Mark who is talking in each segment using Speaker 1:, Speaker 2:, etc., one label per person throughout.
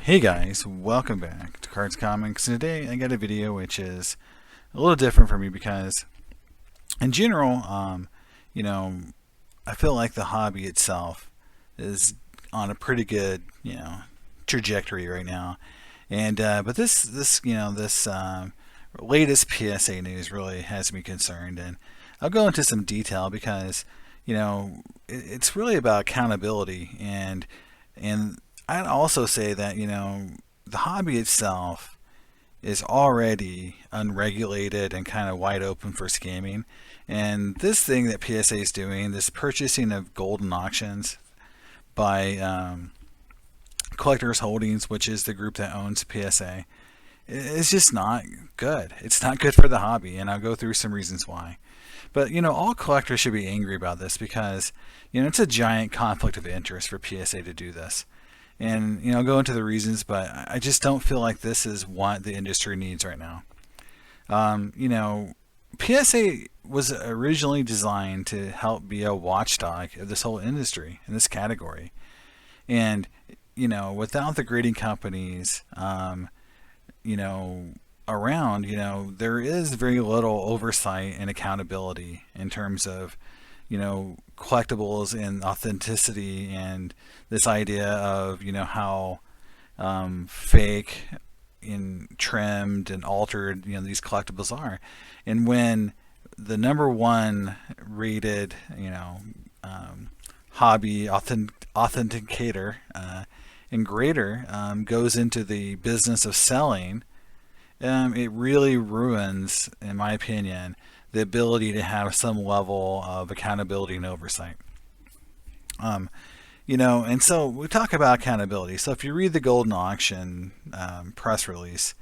Speaker 1: Hey guys, welcome back to Cards Comics. Today I got a video which is a little different for me because in general, you know, I feel like the hobby itself is on a pretty good, trajectory right now. And but this latest PSA news really has me concerned, and I'll go into some detail because it's really about accountability, and I'd also say that the hobby itself is already unregulated and kind of wide open for scamming. And this thing that PSA is doing, this purchasing of Goldin auctions by Collectors Holdings, which is the group that owns PSA, is just not good. It's not good for the hobby, and I'll go through some reasons why. But all collectors should be angry about this because it's a giant conflict of interest for PSA to do this. And I'll go into the reasons, but I just don't feel like this is what the industry needs right now. PSA was originally designed to help be a watchdog of this whole industry in this category. And without the grading companies, around, there is very little oversight and accountability in terms of, collectibles and authenticity, and this idea of, how fake and trimmed and altered, these collectibles are. And when the number one rated, hobby authenticator and grader goes into the business of selling, it really ruins, in my opinion, the ability to have some level of accountability and oversight. And so we talk about accountability. So if you read the Goldin auction press release,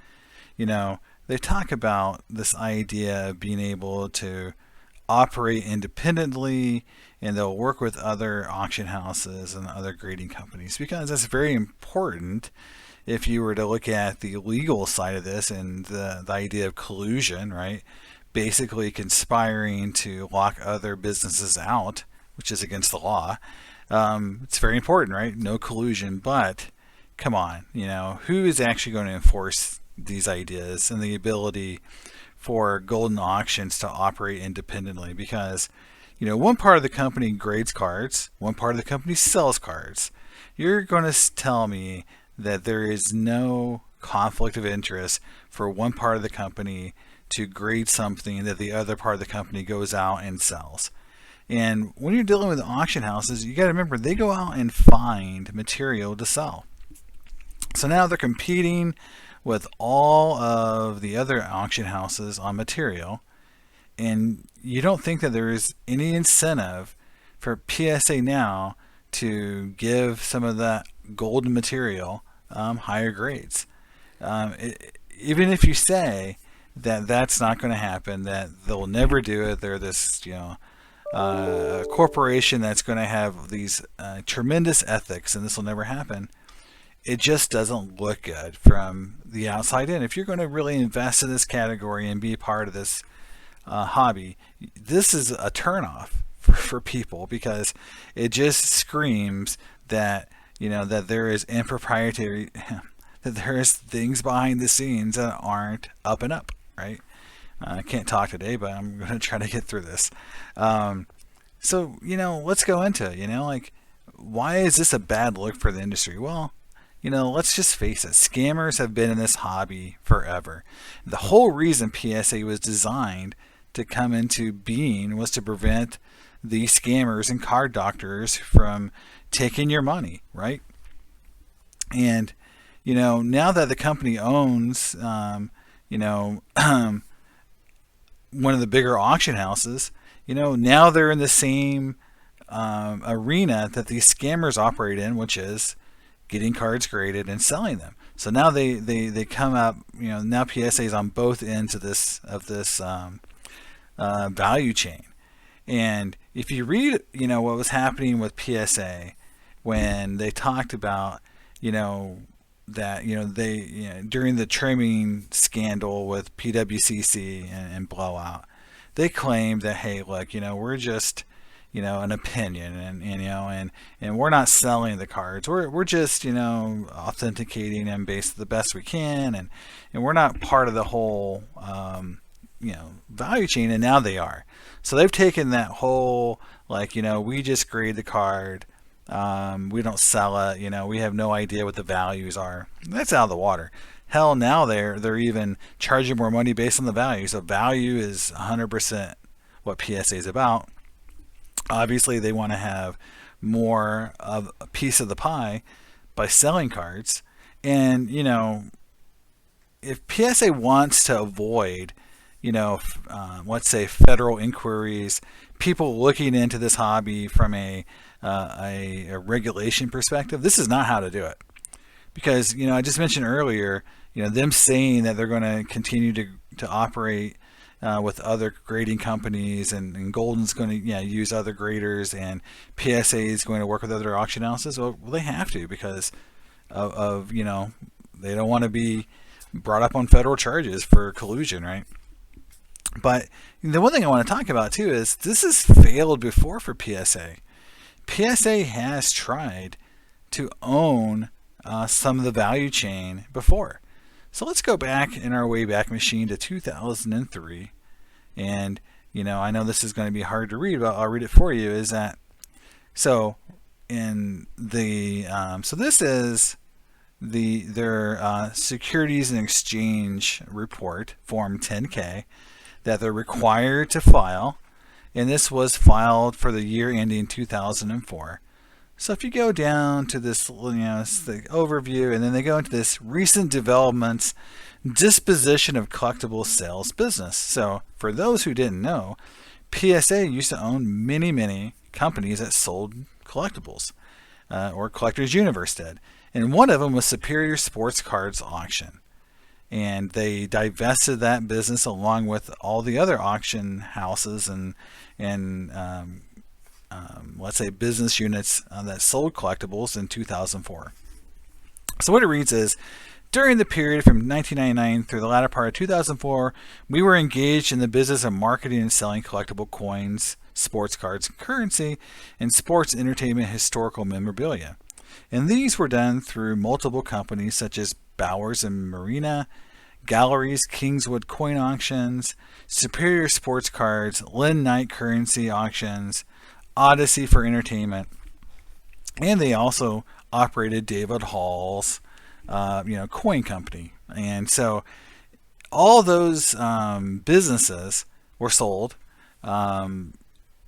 Speaker 1: they talk about this idea of being able to operate independently, and they'll work with other auction houses and other grading companies, because that's very important if you were to look at the legal side of this, and the idea of collusion, right? Basically conspiring to lock other businesses out, which is against the law. It's very important, right? No collusion, but come on, who is actually going to enforce these ideas and the ability for Goldin auctions to operate independently? Because one part of the company grades cards, one part of the company sells cards. You're going to tell me that there is no conflict of interest for one part of the company to grade something that the other part of the company goes out and sells. And when you're dealing with auction houses, you got to remember, they go out and find material to sell. So now they're competing with all of the other auction houses on material, and you don't think that there is any incentive for PSA now to give some of that Goldin material higher grades. Even if you say that that's not going to happen, that they'll never do it, they're this corporation that's going to have these tremendous ethics, and this will never happen, it just doesn't look good from the outside in. If you're going to really invest in this category and be part of this hobby, this is a turnoff for people, because it just screams that that there is improprietary that there's things behind the scenes that aren't up and up, right? I can't talk today, but I'm going to try to get through this. So let's go into like, why is this a bad look for the industry? Well, let's just face it, scammers have been in this hobby forever. The whole reason PSA was designed to come into being was to prevent the scammers and card doctors from taking your money, right? And now that the company owns one of the bigger auction houses, now they're in the same arena that these scammers operate in, which is getting cards graded and selling them. So now they come up, now PSA is on both ends of this value chain. And if you read what was happening with PSA when they talked about that they during the trimming scandal with PWCC and blowout, they claimed that, hey, look, we're just an opinion, and we're not selling the cards. We're just authenticating them based the best we can, and we're not part of the whole value chain. And now they are. So they've taken that whole we just grade the card. We don't sell it. We have no idea what the values are. That's out of the water. Hell, now they're even charging more money based on the value. So value is 100% what PSA is about. Obviously, they want to have more of a piece of the pie by selling cards. And, if PSA wants to avoid, let's say federal inquiries, people looking into this hobby from a regulation perspective, this is not how to do it. Because, I just mentioned earlier, them saying that they're going to continue to operate with other grading companies, and Goldin's going to use other graders, and PSA is going to work with other auction houses. Well, they have to, because of they don't want to be brought up on federal charges for collusion, right? But the one thing I want to talk about too is this has failed before for PSA. PSA has tried to own some of the value chain before. So let's go back in our Wayback Machine to 2003. And, I know this is going to be hard to read, but I'll read it for you. Is that, so in the, so this is their Securities and Exchange Report, Form 10K, that they're required to file. And this was filed for the year ending 2004. So if you go down to this, the overview, and then they go into this recent developments, disposition of collectible sales business. So for those who didn't know, PSA used to own many, many companies that sold collectibles, or Collectors Universe did. And one of them was Superior Sports Cards Auction. And they divested that business along with all the other auction houses and let's say business units that sold collectibles in 2004. So what it reads is, during the period from 1999 through the latter part of 2004, we were engaged in the business of marketing and selling collectible coins, sports cards, currency, and sports entertainment historical memorabilia. And these were done through multiple companies such as Bowers and Marina, Galleries, Kingswood Coin Auctions, Superior Sports Cards, Lynn Knight Currency Auctions, Odyssey for Entertainment, and they also operated David Hall's, coin company. And so all those businesses were sold, from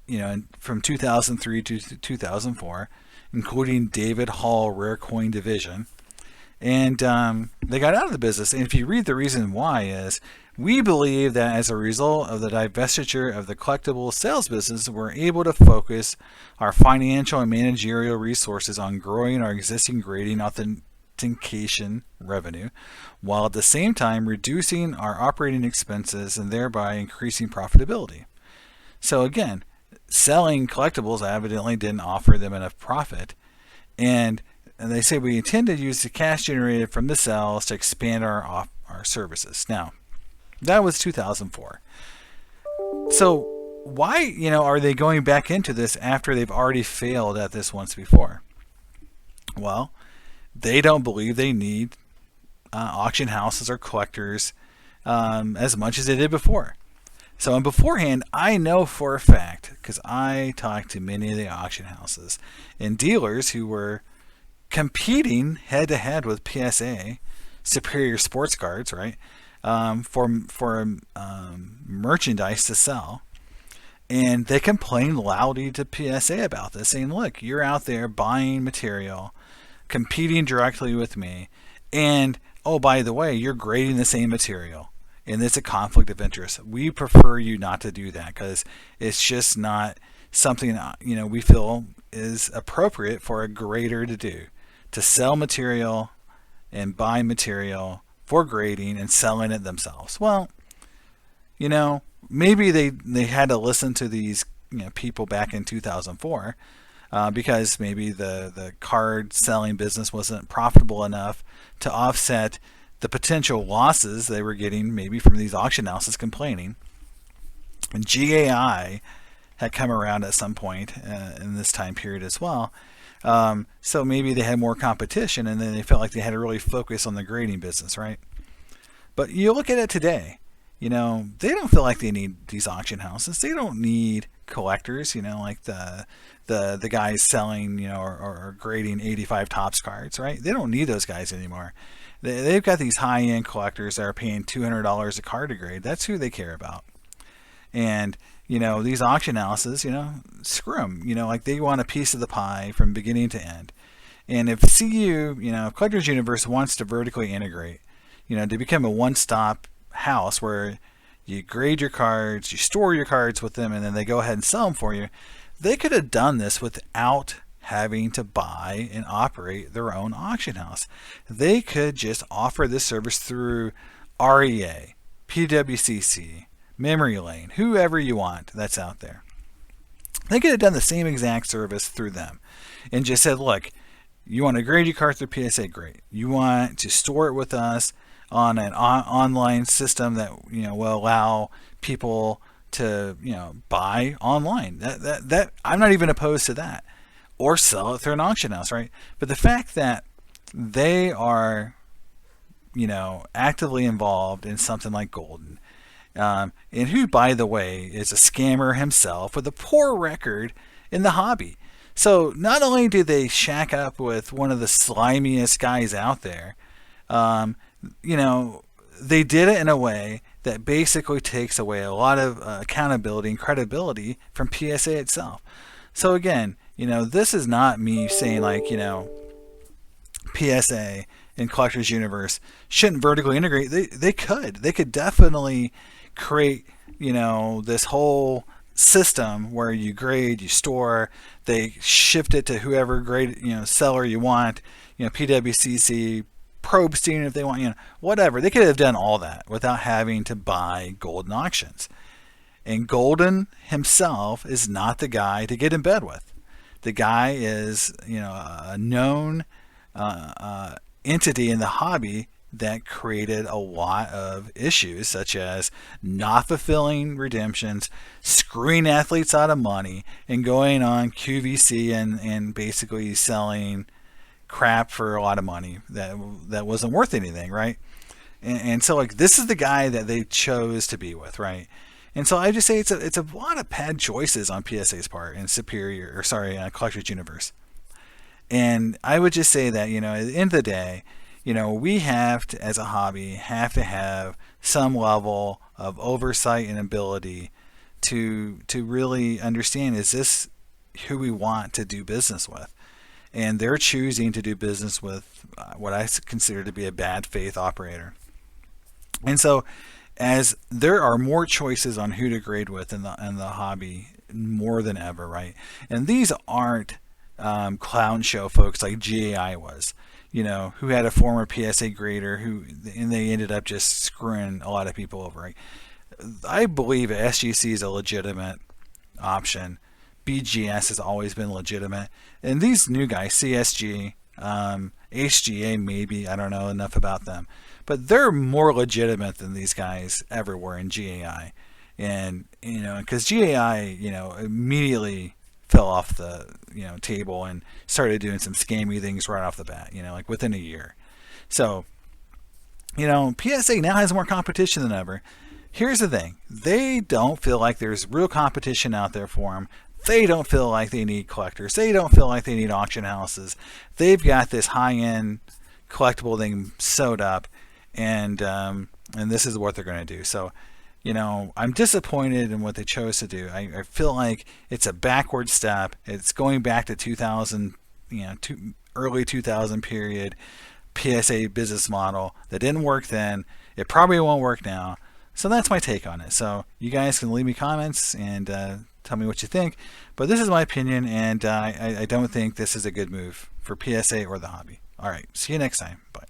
Speaker 1: 2003 to 2004, including David Hall Rare Coin Division. And they got out of the business. And if you read the reason why is, we believe that as a result of the divestiture of the collectible sales business, we're able to focus our financial and managerial resources on growing our existing grading authentication revenue, while at the same time reducing our operating expenses and thereby increasing profitability. So again, selling collectibles evidently didn't offer them enough profit. And they say we intend to use the cash generated from the sales to expand our services. Now, that was 2004. So why, are they going back into this after they've already failed at this once before? Well, they don't believe they need auction houses or collectors as much as they did before. So, and beforehand, I know for a fact, because I talked to many of the auction houses and dealers who were competing head to head with PSA, Superior Sports Cards, right, for merchandise to sell. And they complained loudly to PSA about this, saying, look, you're out there buying material, competing directly with me, and, oh, by the way, you're grading the same material, and it's a conflict of interest. We prefer you not to do that because it's just not something, we feel is appropriate for a grader to do, to sell material and buy material for grading and selling it themselves. Well, maybe they had to listen to these people back in 2004 because maybe the card selling business wasn't profitable enough to offset the potential losses they were getting maybe from these auction houses complaining. And GAI had come around at some point in this time period as well. So maybe they had more competition, and then they felt like they had to really focus on the grading business, right? But you look at it today, they don't feel like they need these auction houses. They don't need collectors, like the guys selling, or grading 85 Topps cards, right? They don't need those guys anymore. They've got these high-end collectors that are paying $200 a card to grade. That's who they care about. And these auction houses, screw them. Like they want a piece of the pie from beginning to end. And if Collectors Universe wants to vertically integrate, to become a one-stop house where you grade your cards, you store your cards with them, and then they go ahead and sell them for you, they could have done this without having to buy and operate their own auction house. They could just offer this service through REA, PWCC, Memory Lane, whoever you want that's out there. They could have done the same exact service through them and just said, look, you want to grade your cards through PSA, great. You want to store it with us on an online system that will allow people to buy online. That I'm not even opposed to that, or sell it through an auction house, right? But the fact that they are actively involved in something like Goldin, and who, by the way, is a scammer himself with a poor record in the hobby. So not only do they shack up with one of the slimiest guys out there, they did it in a way that basically takes away a lot of accountability and credibility from PSA itself. So again, this is not me saying like, PSA and Collectors Universe shouldn't vertically integrate. They could definitely create, this whole system where you grade, you store, they shift it to whoever grade, seller you want, PWCC, Probstein if they want, whatever. They could have done all that without having to buy Goldin Auctions. And Goldin himself is not the guy to get in bed with. The guy is, a known entity in the hobby that created a lot of issues, such as not fulfilling redemptions, screwing athletes out of money, and going on QVC and basically selling crap for a lot of money that wasn't worth anything, right? And so like this is the guy that they chose to be with, right? And so I just say it's a lot of bad choices on PSA's part and Collectors Universe. And I would just say that, at the end of the day, we have to, as a hobby, have to have some level of oversight and ability to really understand, is this who we want to do business with? And they're choosing to do business with what I consider to be a bad faith operator. And so as there are more choices on who to grade with in the hobby more than ever, right? And these aren't clown show folks like GAI was, who had a former PSA grader and they ended up just screwing a lot of people over, right? I believe SGC is a legitimate option. BGS has always been legitimate. And these new guys, CSG, HGA maybe, I don't know enough about them, but they're more legitimate than these guys ever were in GAI. And, because GAI, immediately fell off the, table and started doing some scammy things right off the bat, like within a year. So, PSA now has more competition than ever. Here's the thing. They don't feel like there's real competition out there for them. They don't feel like they need collectors. They don't feel like they need auction houses. They've got this high-end collectible thing sewed up, and this is what they're going to do. So, I'm disappointed in what they chose to do. I feel like it's a backward step. It's going back to 2000, early 2000 period PSA business model that didn't work then. It probably won't work now. So that's my take on it. So you guys can leave me comments and tell me what you think. But this is my opinion, and I don't think this is a good move for PSA or the hobby. All right, see you next time. Bye.